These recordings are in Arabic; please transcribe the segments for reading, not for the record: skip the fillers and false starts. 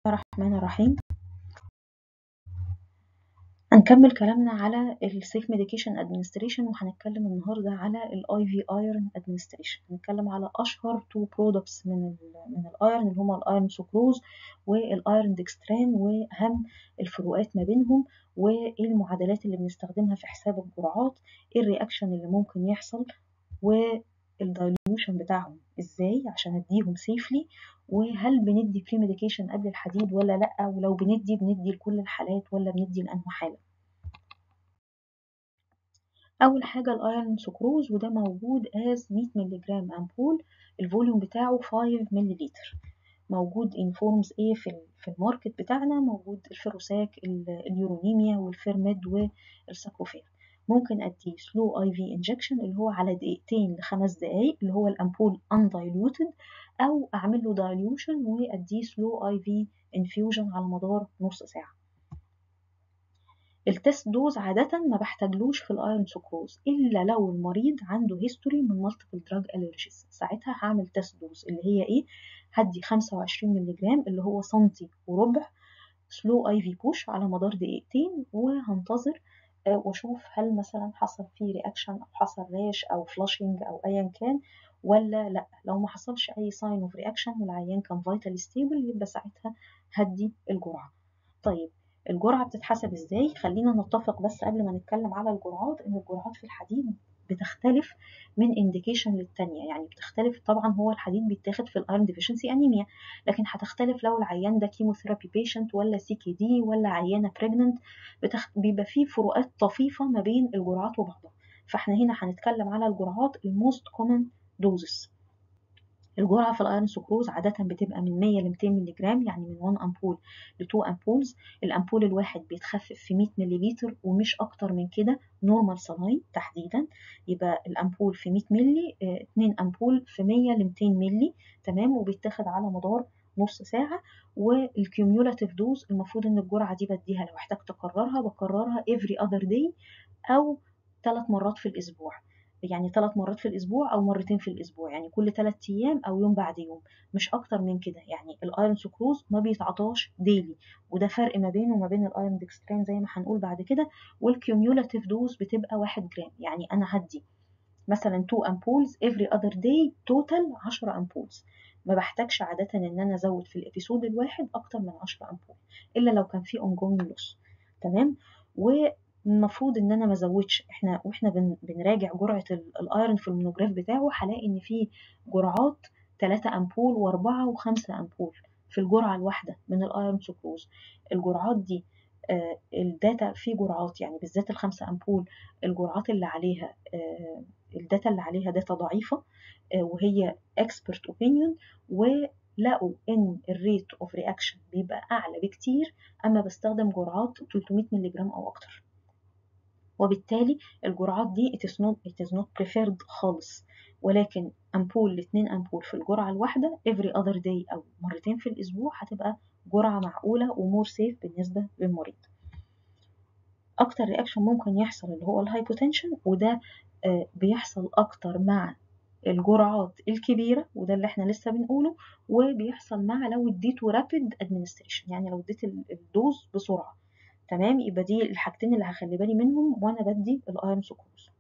الرحمن الرحيم. هنكمل كلامنا على السيف ميديكيشن ادمنستريشن، وهنتكلم النهارده على الاي في ايرون ادمنستريشن. هنتكلم على اشهر تو برودكتس من الايرون اللي هما الايرون سوكروز والايرون ديكستران، واهم الفروقات ما بينهم، وايه المعادلات اللي بنستخدمها في حساب الجرعات، ايه الرياكشن اللي ممكن يحصل، والدايلوشن بتاعهم ازاي عشان اديهم سيفلي، وهل بندي بري ميديكيشن قبل الحديد ولا لا، ولو بندي لكل الحالات ولا بندي لانه حاله. اول حاجه الايرون سكروز، وده موجود از 100 مللي جرام امبول، الفوليوم بتاعه 5 مللي لتر، موجود ان فورمز ايه في الماركت بتاعنا، موجود الفيروساك، اليورونيميا والفيرميد والساكروفير. ممكن اديه سلو اي في انجكشن اللي هو على دقيقتين ل5 دقايق اللي هو الامبول اندايلوتد، او اعمل له دايلوشن واديه سلو اي في انفيوجن على مدار نص ساعه. التست دوز عادة ما بحتاجلوش في الايرون سكروز الا لو المريض عنده هيستوري من مالتيبل دراج الرجيز، ساعتها هعمل تست دوز اللي هي ايه، هدي 25 مللي جرام اللي هو سنتي وربع سلو اي في بوش على مدار دقيقتين، وهنتظر واشوف هل مثلا حصل فيه رياكشن او حصل راش او فلاشنج او ايا كان ولا لا. لو ما حصلش اي ساين اوف رياكشن والعيان كان فايتال ستيبل يبقى ساعتها هدي الجرعه. طيب الجرعة بتتحسب ازاي؟ خلينا نتفق بس قبل ما نتكلم على الجرعات ان الجرعات في الحديد بتختلف من انديكيشن للتانية، يعني بتختلف طبعا. هو الحديد بيتاخد في الايرون ديفيشنسي انيميا، لكن هتختلف لو العيان ده كيموثيرابي بيشنت ولا سي كي دي ولا عيانة بريجننت، بيبقى فيه فروقات طفيفة ما بين الجرعات وبعضها. فاحنا هنا هنتكلم على الجرعات الموست كومن دوزز. الجرعة في الايرون سكروز عادة بتبقى من 100 ل 200 مللي جرام، يعني من 1 امبول ل 2 امبولز. الامبول الواحد بيتخفف في 100 مللي لتر ومش اكتر من كده نورمال سلاين تحديدا. يبقى الامبول في 100 مللي، 2 امبول في 100 ل 200 مللي، تمام، وبيتاخد على مدار نص ساعة. والكيوميولاتيف دوز المفروض ان الجرعة دي بديها لو احتجت اكررها بكررها every other day او 3 مرات في الاسبوع، يعني 3 مرات في الاسبوع او مرتين في الاسبوع، يعني كل 3 ايام او يوم بعد يوم، مش اكتر من كده. يعني الايرون سكروز ما بيتعطاش ديلي، وده فرق ما بينه وما بين الايرون ديكسترين زي ما هنقول بعد كده. والكيوميولاتيف دوز بتبقى 1 جرام، يعني انا هدي مثلا 2 امبولز every other day توتال 10 امبولز. ما بحتاجش عادة ان انا ازود في الابيسود الواحد اكتر من 10 امبول الا لو كان في ongoing loss، تمام. والمفروض ان انا ما ازودش، واحنا بنراجع جرعة الايرون في المونوجراف بتاعه هلاقي ان في جرعات 3 امبول و4 و5 امبول في الجرعة الواحدة من الايرون سكروز. الجرعات دي الداتا في جرعات، يعني بالذات ال5 امبول، الجرعات اللي عليها الداتا اللي عليها داتا ضعيفة، وهي expert opinion، ولقوا ان الريت اوف رياكشن بيبقى اعلى بكتير اما بستخدم جرعات 300 مللي جرام او اكتر. وبالتالي الجرعات دي it is not preferred خالص، ولكن امبول ل2 امبول في الجرعة الواحدة every other day او مرتين في الاسبوع هتبقى جرعة معقولة ومور سيف بالنسبة للمريض. اكتر رياكشن ممكن يحصل اللي هو الهايبوتنشن، وده بيحصل اكتر مع الجرعات الكبيرة، وده اللي احنا لسه بنقوله، وبيحصل مع لو اديته رابيد ادمنستريشن، يعني لو اديت الدوز بسرعة، تمام. يبقى دي الحاجتين اللي هخلي بالي منهم وانا بدي الايرون سكروز.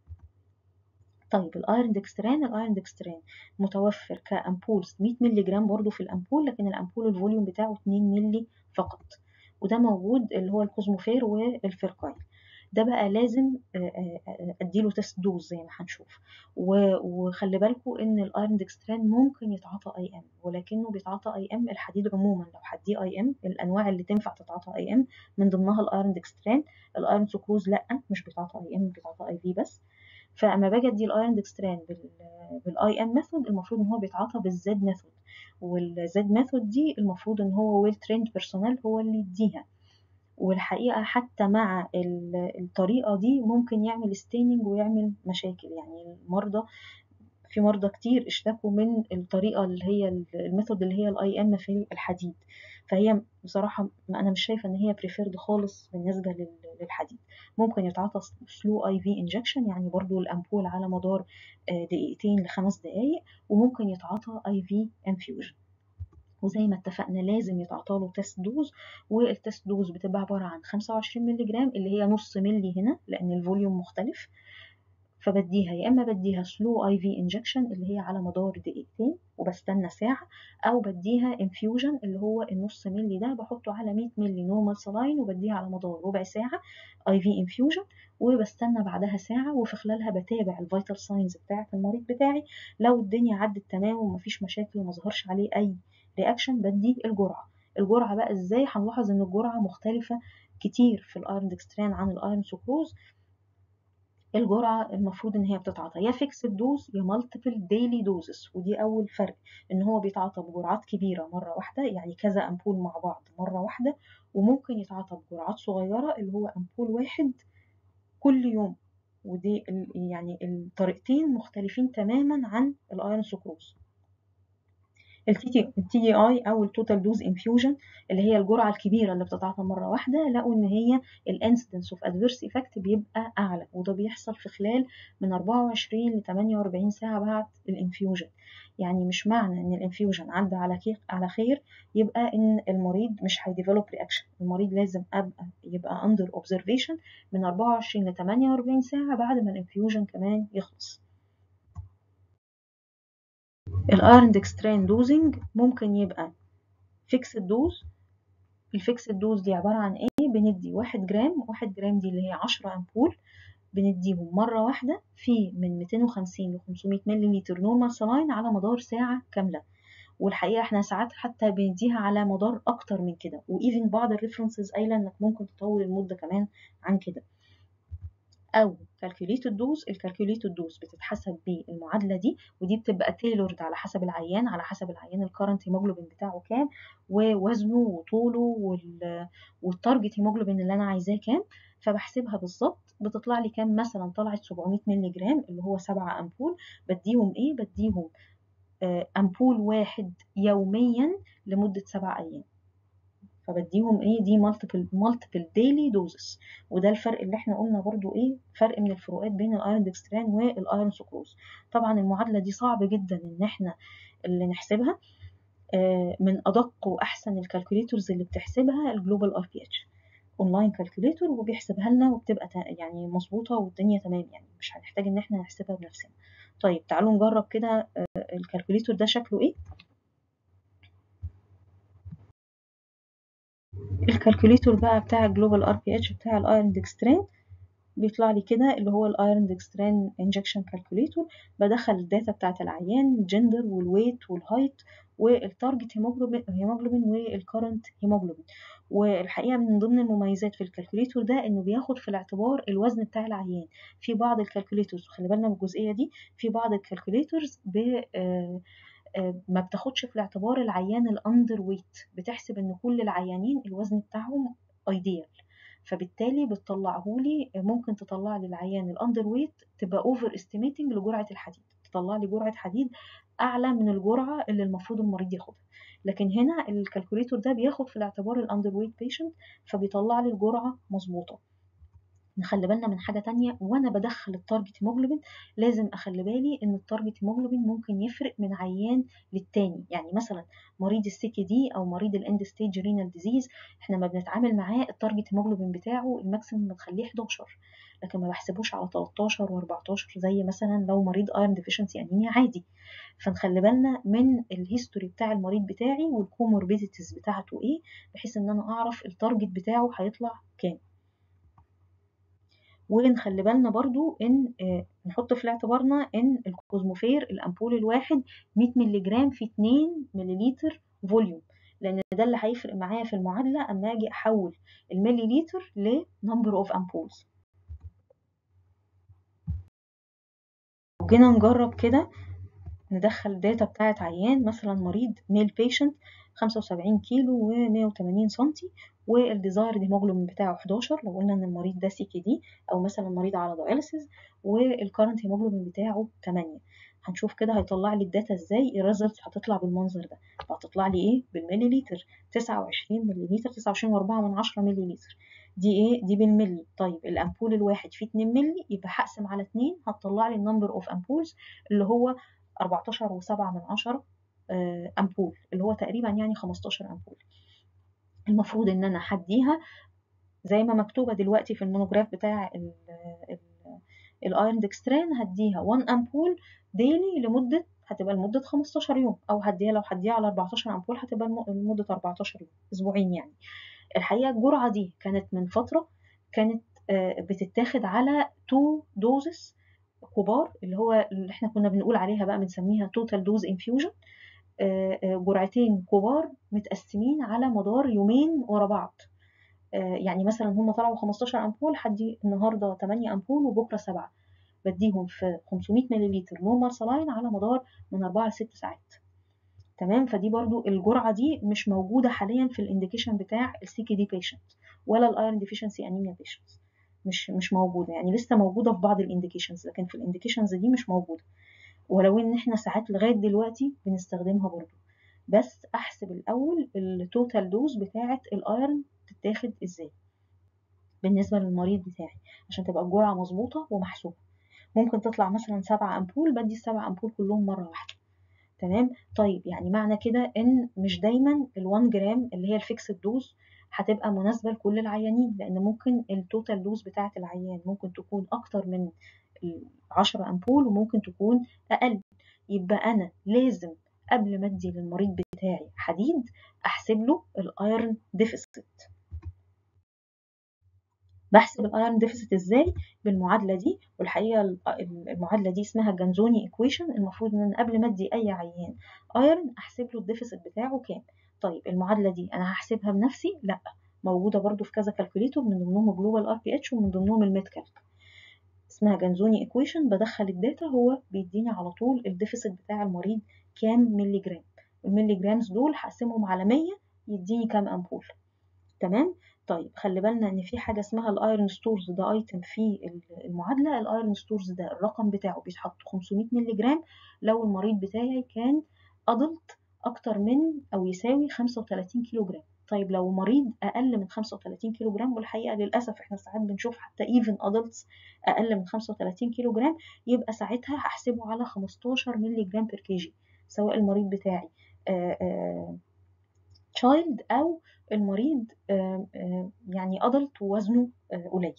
طيب الايرون ديكستران متوفر كامبولز 100 مللي جرام برضو في الامبول، لكن الامبول الفوليوم بتاعه 2 مللي فقط، وده موجود اللي هو الكوزموفير والفيركايل. ده بقى لازم اديله تست دوز زي ما هنشوف. وخلي بالكم ان الايرون ديكستران ممكن يتعاطى اي ام، ولكنه بيتعاطى اي ام الحديد عموما. لو هديه اي ام، الانواع اللي تنفع تتعاطى اي ام من ضمنها الايرون ديكستران. الايرون سكروز لا، مش بيتعاطى اي ام، بيتعاطى اي في بس. فاما باجي ادي الايرون ديكستران بالاي ام ميثود، المفروض ان هو بيتعاطى بالزد ميثود، والزد ميثود دي المفروض ان هو ويل تريند بيرسونال هو اللي يديها. والحقيقة حتى مع الطريقة دي ممكن يعمل ستيننج ويعمل مشاكل، يعني في مرضى كتير اشتكوا من الطريقة اللي هي الميثود اللي هي الاي ام في الحديد. فهي بصراحة انا مش شايفة ان هي بريفيرد خالص بالنسبة للحديد. ممكن يتعاطى سلو اي في انجكشن، يعني برضو الامبول على مدار دقيقتين ل5 دقايق، وممكن يتعاطى اي في انفيوجن. وزي ما اتفقنا لازم يتعطاله تيست دوز، والتيست دوز بتبقى عبارة عن 25 مللي جرام اللي هي نص ملي هنا لأن الفوليوم مختلف. فبديها يا اما بديها سلو اي في انجكشن اللي هي على مدار دقيقتين وبستنى ساعه، او بديها انفيوجن اللي هو النص ملي ده بحطه على 100 ملي نورمال سلاين وبديها على مدار ربع ساعه اي في انفيوجن، وبستنى بعدها ساعه وفي خلالها بتابع الفيتال ساينز بتاعه المريض بتاعي. لو الدنيا عدت تمام ومفيش مشاكل وما ظهرش عليه اي رياكشن بدي الجرعه. الجرعه بقى ازاي؟ هنلاحظ ان الجرعه مختلفه كتير في الايرون ديكستران عن الايرون سكروز. الجرعة المفروض إن هي بتتعاطى يا فيكسد دوز يا مالتيبل ديلي دوزز، ودي أول فرق، إن هو بيتعاطى بجرعات كبيرة مرة واحدة يعني كذا أمبول مع بعض مرة واحدة، وممكن يتعاطى بجرعات صغيرة اللي هو أمبول واحد كل يوم. ودي يعني الطريقتين مختلفين تماما عن الأيرون سكروز. التي دي اي او التوتال دوز انفيوجن اللي هي الجرعه الكبيره اللي بتتعاطى مره واحده، لقوا ان هي الانسيدنس اوف ادفيرس ايفكت بيبقى اعلى، وده بيحصل في خلال من 24 ل 48 ساعه بعد الانفيوجن. يعني مش معنى ان الانفيوجن عدى على خير يبقى ان المريض مش هيديفلوب رياكشن. المريض لازم يبقى اندر اوبزرفيشن من 24 ل 48 ساعه بعد ما الانفيوجن كمان يخلص. الايرون ديكسترين دوزنج ممكن يبقى فيكسد دوز. الفيكسد دوز دي عبارة عن ايه؟ بندي 1 جرام دي اللي هي 10 امبول، بنديهم مرة واحدة في من 250 ل 500 مللي لتر نورمال سلاين على مدار ساعة كاملة. والحقيقة احنا ساعات حتى بنديها على مدار اكتر من كده، وايفن بعض الريفرنسز قايلة انك ممكن تطول المدة كمان عن كده. او كالكوليتد دوز. الكالكوليتد دوز بتتحسب بالمعادله دي، ودي بتبقى تيلورد على حسب العيان، على حسب العيان الكرنت هيموجلوبين بتاعه كام ووزنه وطوله والتارجت هيموجلوبين اللي انا عايزاه كام، فبحسبها بالظبط بتطلع لي كام. مثلا طلعت 700 مللي جرام اللي هو 7 امبول، بديهم ايه؟ بديهم امبول واحد يوميا لمده 7 ايام. فبديهم ايه؟ دي مالتيبل ديلي دوزز. وده الفرق اللي احنا قلنا برضو ايه، فرق من الفروقات بين الايرون ديكستران والايرون سكروز. طبعا المعادله دي صعب جدا ان احنا اللي نحسبها. من ادق واحسن الكالكوليتورز اللي بتحسبها الجلوبال ار بي اتش اونلاين كالكوليتور، وبيحسبها لنا وبتبقى يعني مظبوطه والدنيا تمام، يعني مش هنحتاج ان احنا نحسبها بنفسنا. طيب تعالوا نجرب كده الكالكوليتور ده شكله ايه. الكالكوليتور بقى بتاع الجلوبال ار بي اتش بتاع الايرون ديكستران بيطلع لي كده اللي هو الايرون ديكستران انجكشن كالكوليتور. بدخل الداتا بتاعت العيان، الجندر والويت والهايت والتارجت هيموجلوبين والكرنت هيموجلوبين. والحقيقه من ضمن المميزات في الكالكوليتور ده انه بياخد في الاعتبار الوزن بتاع العيان. في بعض الكالكوليتورز، خلي بالنا من الجزئيه دي، في بعض الكالكوليتورز ما بتاخدش في الاعتبار العيان الاندر ويت، بتحسب ان كل العيانين الوزن بتاعهم ايديال، فبالتالي بتطلعهولي ممكن تطلع لي العيان الاندر ويت تبقى اوفر استيميتنج لجرعه الحديد، تطلع لي جرعه حديد اعلى من الجرعه اللي المفروض المريض ياخدها. لكن هنا الكالكوليتور ده بياخد في الاعتبار الاندر ويت بيشنت، فبيطلع لي الجرعه مظبوطه. نخلي بالنا من حاجة تانية، وانا بدخل التارجت هيموجلوبين لازم اخلي بالي ان التارجت هيموجلوبين ممكن يفرق من عيان للتاني. يعني مثلا مريض السي كي دي او مريض الاند ستيج رينال ديزيز، احنا ما بنتعامل معاه التارجت هيموجلوبين بتاعه الماكسيمم بنخليه 11، لكن ما بحسبوش على 13 و14 زي مثلا لو مريض ايرون ديفيشنسي انيميا عادي. فنخلي بالنا من الهيستوري بتاع المريض بتاعي والكوموربيديتيز بتاعته ايه، بحيث ان انا اعرف التارجت بتاعه هيطلع كام. ونخلي بالنا برضو ان نحط في اعتبارنا ان الكوزموفير الامبول الواحد 100 مللي جرام في 2 ملليلتر فوليوم، لان ده اللي هيفرق معايا في المعادله اما اجي احول المليليتر لنمبر اوف امبولز. وجينا نجرب كده ندخل داتا بتاعت عيان مثلا مريض ميل بيشنت 75 كيلو و180 سنتي، والديزايرد هيموجلوبين بتاعه 11 لو قلنا ان المريض ده سي كي دي او مثلا مريض على داياليسيس، والكرنت هيموجلوبين بتاعه 8. هنشوف كده هيطلع لي الداتا ازاي. الريزلت هتطلع بالمنظر ده، هتطلع لي ايه؟ بالمليليتر 29 مليليتر، 29.4 مليليتر. دي ايه؟ دي بالملي. طيب الامبول الواحد فيه 2 ملي، يبقى هقسم على 2 هتطلع لي النمبر اوف امبولز اللي هو 14.7 امبول، اللي هو تقريبا يعني 15 امبول. المفروض ان انا هديها زي ما مكتوبه دلوقتي في المونوجراف بتاع الايرون ديكستران، هديها 1 امبول ديلي هتبقى لمده 15 يوم، او لو هديها على 14 امبول هتبقى لمده 14 يوم، اسبوعين يعني. الحقيقه الجرعه دي كانت من فتره، كانت بتتاخد على 2 دوزز كبار، اللي احنا كنا بنقول عليها بقى بنسميها توتال دوز انفيوجن. جرعتين كبار متقسمين على مدار يومين ورا بعض. يعني مثلا هم طلعوا 15 امبول، هدي النهارده 8 امبول وبكره 7، بديهم في 500 مللتر نورمال سلاين على مدار من 4 ل 6 ساعات. تمام. فدي برضو الجرعه دي مش موجوده حاليا في الانديكيشن بتاع السي كي دي بيشنت ولا الايرون ديفيشنسي انيميا بيشنتس، مش موجوده يعني، لسه موجوده في بعض الانديكيشنز لكن في الانديكيشنز دي مش موجوده، ولو ان احنا ساعات لغايه دلوقتي بنستخدمها برضو. بس احسب الاول التوتال دوز بتاعه الايرون تتاخد ازاي بالنسبه للمريض بتاعي عشان تبقى الجرعه مظبوطه ومحسوبه. ممكن تطلع مثلا 7 امبول، بدي ال7 امبول كلهم مره واحده. تمام. طيب يعني معنى كده ان مش دايما ال1 جرام اللي هي الفيكسد دوز هتبقى مناسبه لكل العيانين، لان ممكن التوتال دوز بتاعه العيان ممكن تكون اكتر من 10 امبول وممكن تكون اقل. يبقى انا لازم قبل ما ادي للمريض بتاعي حديد احسب له الايرون ديفيسيت. بحسب الايرون ديفيسيت ازاي؟ بالمعادله دي، والحقيقه المعادله دي اسمها جانزوني ايكويشن. المفروض ان انا قبل ما ادي اي عيان ايرون احسب له الديفيسيت بتاعه كام. طيب المعادله دي انا هحسبها بنفسي؟ لا، موجوده برضو في كذا كالكوليتور، من ضمنهم جلوبال ار بي اتش ومن ضمنهم الميد كالك. اسمها جانزوني ايكويشن، بدخل الداتا هو بيديني على طول الديفيسيت بتاع المريض كام ملي جرام، الملي جرامز دول هقسمهم على 100 يديني كام امبول. تمام. طيب خلي بالنا ان في حاجه اسمها الايرون ستورز، ده ايتم في المعادله. الايرون ستورز ده الرقم بتاعه بيتحط 500 مللي جرام لو المريض بتاعي كان ادلت اكتر من او يساوي 35 كيلو جرام. طيب لو مريض اقل من 35 كيلو جرام، والحقيقه للاسف احنا ساعات بنشوف حتى ايفن ادلتس اقل من 35 كيلو جرام، يبقى ساعتها هحسبه على 15 مللي جرام بير كيجي، سواء المريض بتاعي تشايلد او المريض يعني ادلت ووزنه قليل.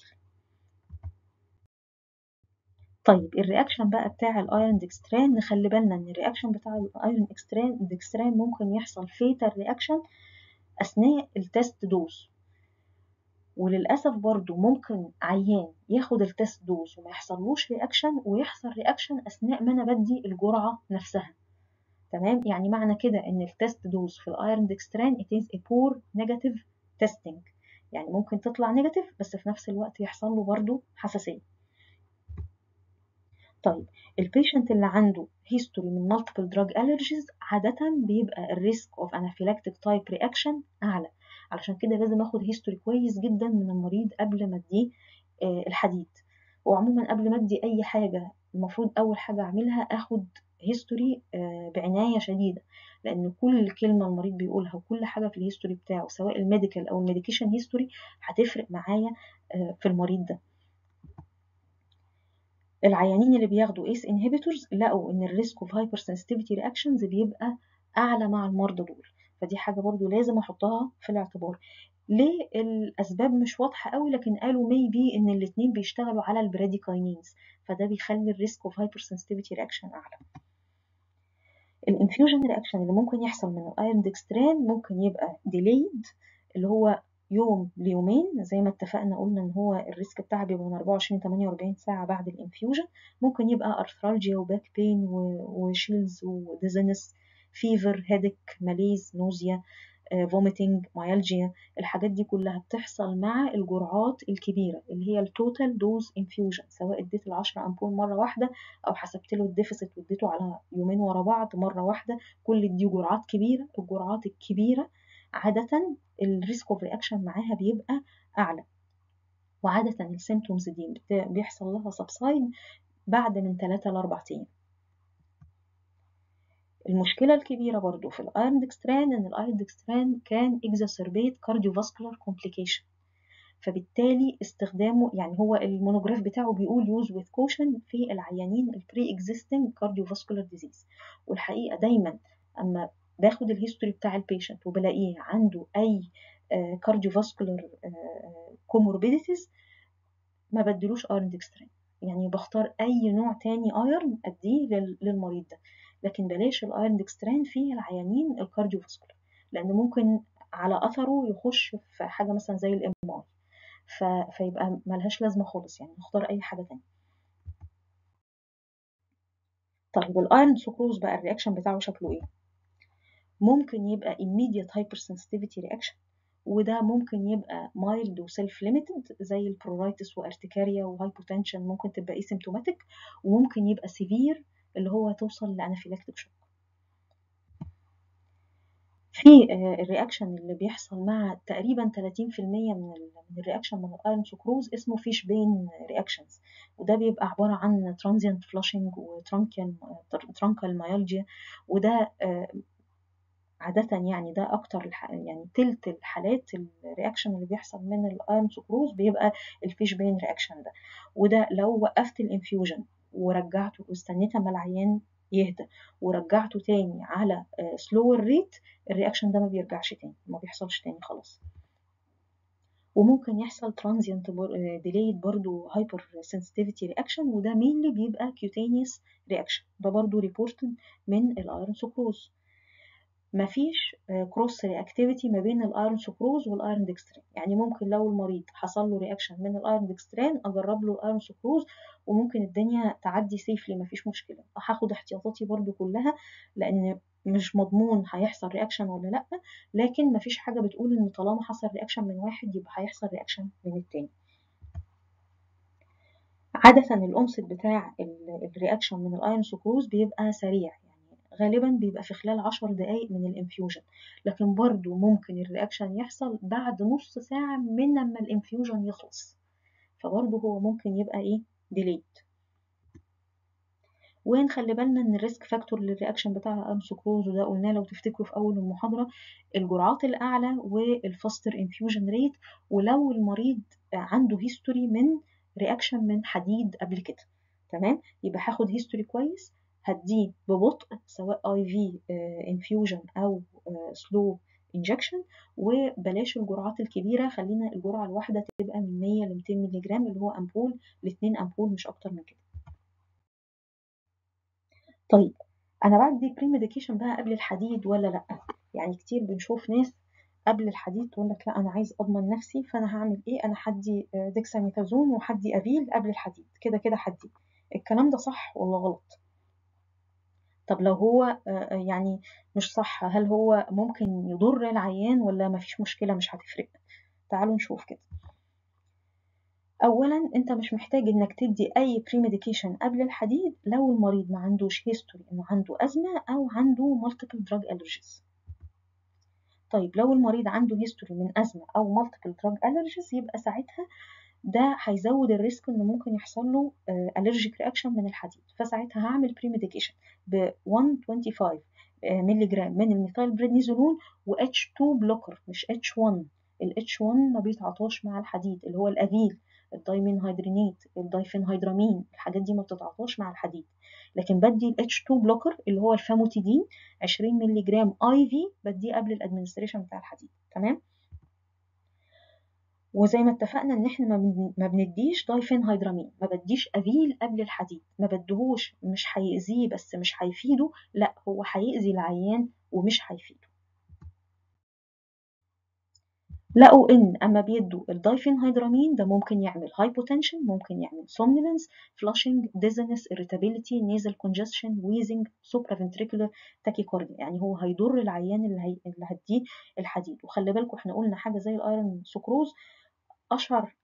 طيب الرياكشن بقى بتاع الايرون ديكستران، نخلي بالنا ان الرياكشن بتاع الايرون ديكستران ممكن يحصل فيتال رياكشن اثناء التست دوز، وللاسف برضو ممكن عيان ياخد التست دوز وما يحصلوش رياكشن ويحصل رياكشن اثناء ما انا بدي الجرعه نفسها. تمام. يعني معنى كده ان التست دوز في الايرون ديكستران it is a poor negative testing، يعني ممكن تطلع نيجاتيف بس في نفس الوقت يحصل له برضو حساسيه. طيب البيشنت اللي عنده هيستوري من multiple drug allergies عاده بيبقى الريسك اوف anaphylactic type reaction اعلى، علشان كده لازم اخد هيستوري كويس جدا من المريض قبل ما اديه الحديد. وعموما قبل ما ادي اي حاجه المفروض اول حاجه اعملها اخد هيستوري بعنايه شديده، لان كل كلمه المريض بيقولها وكل حاجه في الهيستوري بتاعه سواء الميديكال او الميديكيشن هيستوري هتفرق معايا في المريض ده. العيانين اللي بياخدوا ACE inhibitors لقوا ان الريسك اوف هايبر سنسيتيفيتي رياكشنز بيبقى اعلى مع المرضى دول، فدي حاجه برضو لازم احطها في الاعتبار. ليه؟ الاسباب مش واضحه قوي، لكن قالوا ميبي ان الاثنين بيشتغلوا على البراديكاينينز، فده بيخلي الريسك اوف هايبر سنسيتيفيتي رياكشن اعلى. الانفيوجن رياكشن اللي ممكن يحصل من الايرون ديكستران ممكن يبقى ديليد، اللي هو يوم ليومين، زي ما اتفقنا قلنا ان هو الريسك بتاعها بيبقى من 24 ل 48 ساعه بعد الانفيوجن. ممكن يبقى ارثرالجيا وباك بين وشيلز وديزنس، فيفر، هيدك، ماليز، نوزيا، فوميتنج، مايالجيا. الحاجات دي كلها بتحصل مع الجرعات الكبيره اللي هي التوتال دوز انفيوجن، سواء اديت ال10 امبول مره واحده او حسبت له الديفيسيت واديته على يومين ورا بعض مره واحده. كل دي جرعات كبيره. الجرعات الكبيره عاده الريسك اوف رياكشن معاها بيبقى اعلى، وعاده السيمتومز دي بيحصل لها سبسايد بعد من 3 ل 4 ايام. المشكلة الكبيرة برضو في الايرون ديكستران ان الايرون ديكستران كان exacerbate cardiovascular complication، فبالتالي استخدامه يعني هو المونوجراف بتاعه بيقول use with caution في العيانين البري existing cardiovascular disease. والحقيقة دايما اما باخد الهيستوري بتاع البيشنت وبلاقيه عنده اي كارديوفاسكولار كوموربيديتيز ما بدلوش ايرون ديكسترين، يعني بختار اي نوع تاني ايرون اديه للمريض ده، لكن بلاش الايرون ديكسترين في العيانين الكارديوفاسكولار، لان ممكن على اثره يخش في حاجه مثلا زي الام اي، فيبقى ملهاش لازمه خالص، يعني نختار اي حاجه تانية. طيب الايرون سكروز بقى الرياكشن بتاعه شكله ايه؟ ممكن يبقى immediate hypersensitivity reaction، وده ممكن يبقى mild و self limited زي البرورايتس وارتكاريا وهايبوتنشن، ممكن تبقى asymptomatic، وممكن يبقى severe اللي هو توصل لانافيلاكتيك شوك. في الرياكشن اللي بيحصل مع تقريبا 30% من الرياكشن من الايرون سكروز اسمه فيش بين رياكشنز، وده بيبقى عباره عن ترانزيانت فلاشنج وترانكال مايالجيا، وده عادة يعني ده أكتر يعني تلت الحالات الرياكشن اللي بيحصل من الأيرون سكروز بيبقى الفيش بين رياكشن ده، وده لو وقفت الانفيوجن ورجعته واستنيت اما العيان يهدى ورجعته تاني على سلور ريت، الرياكشن ده ما بيرجعش تاني، ما بيحصلش تاني خلاص. وممكن يحصل ترانزيانت ديليد برضو هايبر سنسيتيفيتي رياكشن، وده مينلي بيبقى كيوتينيوس رياكشن، ده برضو ريبورتد من الايرون سكروز. مفيش كروس رياكتيفيتي ما بين الايرون سكروز والايرون ديكسترين، يعني ممكن لو المريض حصل له رياكشن من الايرون ديكسترين اجرب له الايرون سكروز وممكن الدنيا تعدي سيفلي مفيش مشكله، هاخد احتياطاتي برضو كلها لان مش مضمون هيحصل رياكشن ولا لا، لكن مفيش حاجه بتقول ان طالما حصل رياكشن من واحد يبقى هيحصل رياكشن من التاني. عاده الانست بتاع الرياكشن من الايرون سكروز بيبقى سريع، غالبا بيبقى في خلال 10 دقايق من الانفيوجن، لكن برضو ممكن الرياكشن يحصل بعد نص ساعة من لما الانفيوجن يخلص، فبرضو هو ممكن يبقى ايه ديليد. ونخلي بالنا ان الريسك فاكتور للرياكشن بتاع الأيرون سكروز، وده قلناه لو تفتكروا في اول المحاضرة، الجرعات الاعلى والفاستر انفيوجن ريت، ولو المريض عنده هيستوري من رياكشن من حديد قبل كده، تمام، يبقى هاخد هيستوري كويس، هديه ببطء سواء اي في انفيوجن او سلو انجكشن، وبلاش الجرعات الكبيره، خلينا الجرعه الواحده تبقى من 100 ل 200 مللي جرام اللي هو امبول ل2 امبول مش اكتر من كده. طيب انا بدي بري ميديكيشن بقى قبل الحديد ولا لا؟ يعني كتير بنشوف ناس قبل الحديد تقول لك لا انا عايز اضمن نفسي فانا هعمل ايه، انا هدي ديكساميثازون وهدي افيل قبل الحديد، كده كده هدي. الكلام ده صح ولا غلط؟ طب لو هو يعني مش صح، هل هو ممكن يضر العيان ولا مفيش مشكلة مش هتفرق؟ تعالوا نشوف كده. اولا انت مش محتاج انك تدي اي بري ميديكيشن قبل الحديد لو المريض ما عندوش هيستوري انه عنده ازمه او عنده مالتيبل دراج الرجيز. طيب لو المريض عنده هيستوري من ازمه او مالتيبل دراج الرجيز يبقى ساعتها ده هيزود الريسك انه ممكن يحصل له الرجيك رياكشن من الحديد، فساعتها هعمل بري ميديكيشن ب 125 مللي جرام من الميثايل بريدنيزولون و H2 بلوكر مش H1. ال H1 ما بيتعاطاش مع الحديد اللي هو الافيل، الدايمين هيدرينيت، الدايفين هيدرامين، الحاجات دي ما بتتعاطاش مع الحديد، لكن بدي ال H2 بلوكر اللي هو الفاموتيدين 20 مللي جرام اي في بديه قبل الادمنستريشن بتاع الحديد، تمام. وزي ما اتفقنا ان احنا ما بنديش دايفين هيدرامين، ما بديش افيل قبل الحديد، ما بدهوش مش هيأذيه بس مش هيفيده، لا هو هيأذي العيان ومش هيفيده. لقوا ان اما بيدوا الدايفين هيدرامين ده ممكن يعمل هايبوتنشن، ممكن يعمل سومنولنس، فلاشنج، ديزنس، irritability، نيزل كونجستشن، ويزنج، سوبرافنتريكولار تاكيكارديا، يعني هو هيضر العيان اللي هديه الحديد. وخلي بالكم احنا قلنا حاجه زي الايرون سكروز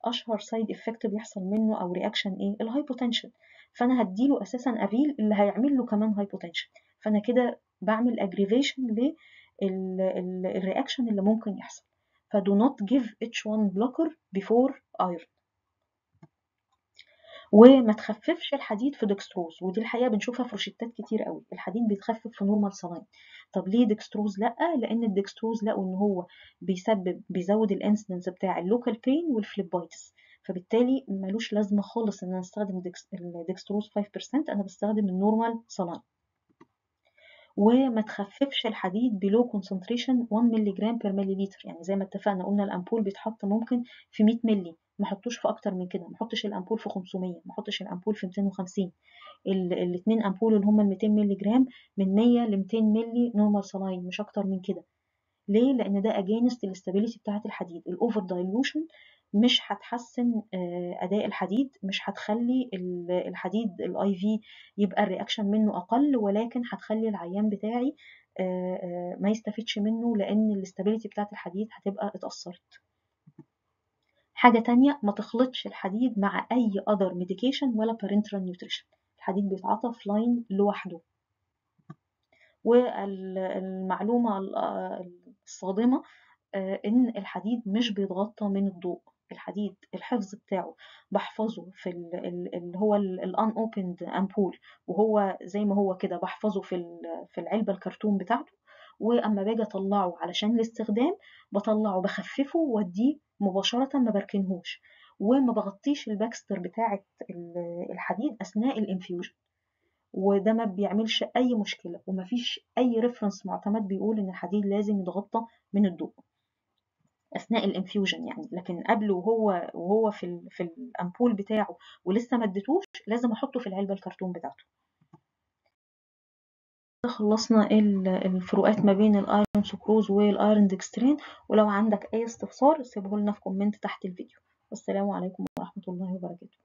اشهر سايد افكت بيحصل منه او رياكشن ايه الهايبوتنشن، فانا هديله اساسا افيل اللي هيعمل له كمان هايبوتنشن، فانا كده بعمل اجريفيشن للرياكشن اللي ممكن يحصل. فدو نوت جيف H1 blocker before iron. وما تخففش الحديد في دextrose، ودي الحقيقه بنشوفها في روشتات كتير قوي، الحديد بيتخفف في نورمال سلاين. طب ليه دextrose لا؟ لان الدextrose لقوا ان هو بيزود الانسيدنس بتاع اللوكال بين والفليبايتس، فبالتالي ملوش لازمه خالص ان انا استخدم الدextrose 5%، انا بستخدم النورمال سلاين. وما تخففش الحديد below concentration 1 مللي جرام per مليلتر. يعني زي ما اتفقنا قلنا الامبول بيتحط ممكن في 100 مللي، ما احطوش في اكتر من كده، ما احطش الامبول في 500، ما احطش الامبول في 250. الاثنين امبول اللي هم ال 200 مللي جرام من 100 ل 200 مللي نورمال سلاين، مش اكتر من كده. ليه؟ لان ده اجينست الاستابيليتي بتاعه الحديد. الاوفر دايلوشن مش هتحسن اداء الحديد، مش هتخلي الحديد الاي في يبقى الرياكشن منه اقل، ولكن هتخلي العيان بتاعي ما يستفيدش منه، لان الاستابيليتي بتاعه الحديد هتبقى اتأثرت. حاجة تانية، ما تخلطش الحديد مع اي other medication ولا parenteral nutrition. الحديد بيتعاطى في لاين لوحده. والمعلومة الصادمة ان الحديد مش بيتغطى من الضوء. الحديد الحفظ بتاعه بحفظه في اللي هو الان اوبند امبول، وهو زي ما هو كده بحفظه في العلبة الكرتون بتاعته، واما باجي اطلعه علشان الاستخدام بطلعه بخففه واديه مباشرة، ما بركنهوش، وما بغطيش الباكستر بتاعة الحديد اثناء الانفيوجن. وده ما بيعملش اي مشكلة، ومفيش اي ريفرنس معتمد بيقول ان الحديد لازم يتغطى من الضوء اثناء الانفيوجن يعني. لكن قبله وهو في الامبول بتاعه ولسه ما اديتوش، لازم احطه في العلبه الكرتون بتاعته. خلصنا الفروقات ما بين الايرون سكروز والايرون ديكسترين، ولو عندك اي استفسار سيبه لنا في كومنت تحت الفيديو. والسلام عليكم ورحمه الله وبركاته.